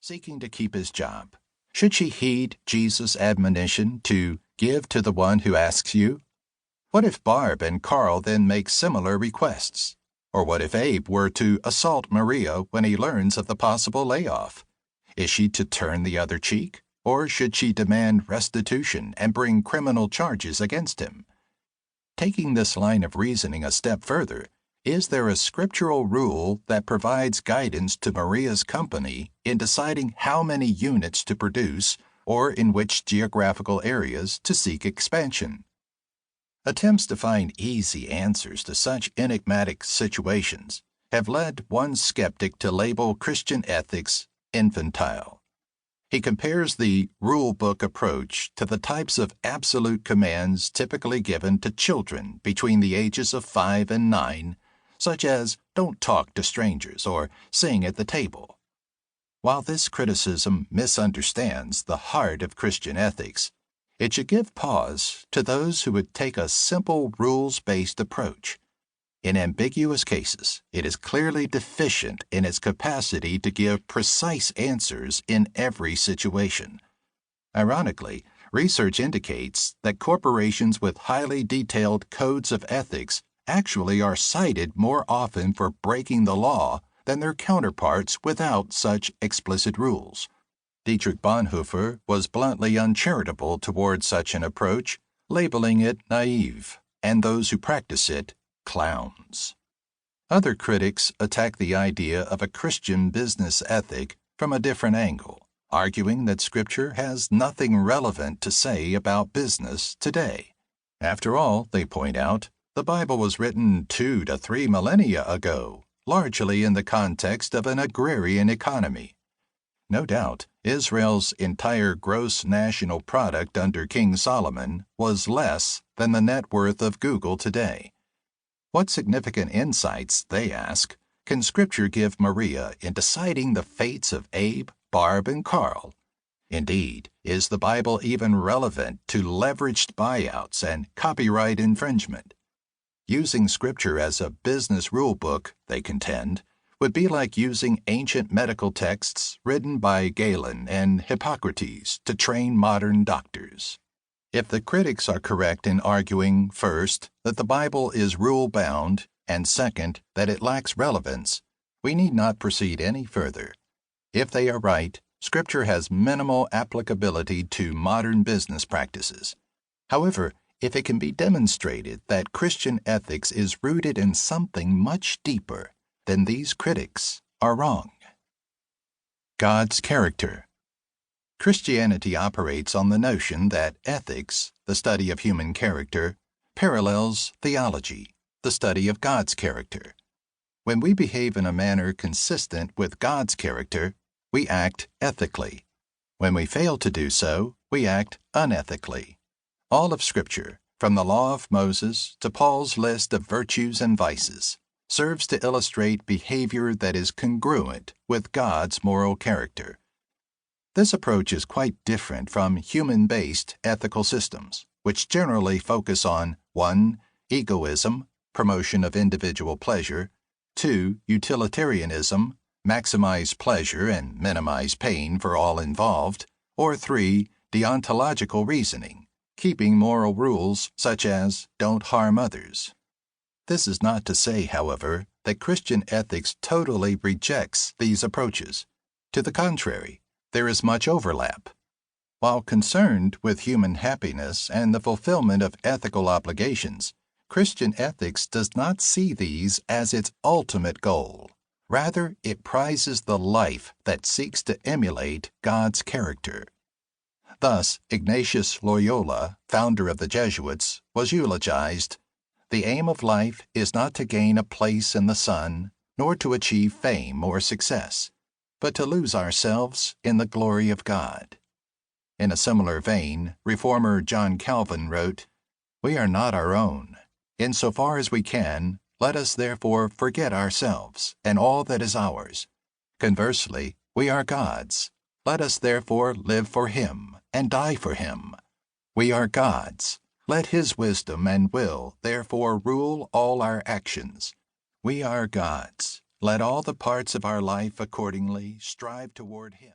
seeking to keep his job. Should she heed Jesus' admonition to give to the one who asks you? What if Barb and Carl then make similar requests? Or what if Abe were to assault Maria when he learns of the possible layoff? Is she to turn the other cheek? Or should she demand restitution and bring criminal charges against him? Taking this line of reasoning a step further, is there a scriptural rule that provides guidance to Maria's company in deciding how many units to produce or in which geographical areas to seek expansion? Attempts to find easy answers to such enigmatic situations have led one skeptic to label Christian ethics infantile. He compares the rule book approach to the types of absolute commands typically given to children between the ages of 5 and 9, such as don't talk to strangers or sing at the table. While this criticism misunderstands the heart of Christian ethics, it should give pause to those who would take a simple rules-based approach. In ambiguous cases, it is clearly deficient in its capacity to give precise answers in every situation. Ironically, research indicates that corporations with highly detailed codes of ethics actually are cited more often for breaking the law than their counterparts without such explicit rules. Dietrich Bonhoeffer was bluntly uncharitable toward such an approach, labeling it naive, and those who practice it clowns. Other critics attack the idea of a Christian business ethic from a different angle, arguing that Scripture has nothing relevant to say about business today. After all, they point out, the Bible was written 2 to 3 millennia ago, largely in the context of an agrarian economy. No doubt, Israel's entire gross national product under King Solomon was less than the net worth of Google today. What significant insights, they ask, can Scripture give Maria in deciding the fates of Abe, Barb, and Carl? Indeed, is the Bible even relevant to leveraged buyouts and copyright infringement? Using Scripture as a business rule book, they contend, would be like using ancient medical texts written by Galen and Hippocrates to train modern doctors. If the critics are correct in arguing, first, that the Bible is rule-bound, and second, that it lacks relevance, we need not proceed any further. If they are right, Scripture has minimal applicability to modern business practices. However, if it can be demonstrated that Christian ethics is rooted in something much deeper, then these critics are wrong. God's character. Christianity operates on the notion that ethics, the study of human character, parallels theology, the study of God's character. When we behave in a manner consistent with God's character, we act ethically. When we fail to do so, we act unethically. All of Scripture, from the law of Moses to Paul's list of virtues and vices, serves to illustrate behavior that is congruent with God's moral character. This approach is quite different from human-based ethical systems, which generally focus on 1. Egoism, promotion of individual pleasure, 2. Utilitarianism, maximize pleasure and minimize pain for all involved, or 3. Deontological reasoning, keeping moral rules such as don't harm others. This is not to say, however, that Christian ethics totally rejects these approaches. To the contrary, there is much overlap. While concerned with human happiness and the fulfillment of ethical obligations, Christian ethics does not see these as its ultimate goal. Rather, it prizes the life that seeks to emulate God's character. Thus, Ignatius Loyola, founder of the Jesuits, was eulogized. The aim of life is not to gain a place in the sun, nor to achieve fame or success, but to lose ourselves in the glory of God. In a similar vein, Reformer John Calvin wrote, "We are not our own. Insofar as we can, let us therefore forget ourselves and all that is ours. Conversely, we are God's. Let us therefore live for Him and die for Him. We are God's. Let His wisdom and will therefore rule all our actions. We are God's. Let all the parts of our life accordingly strive toward Him."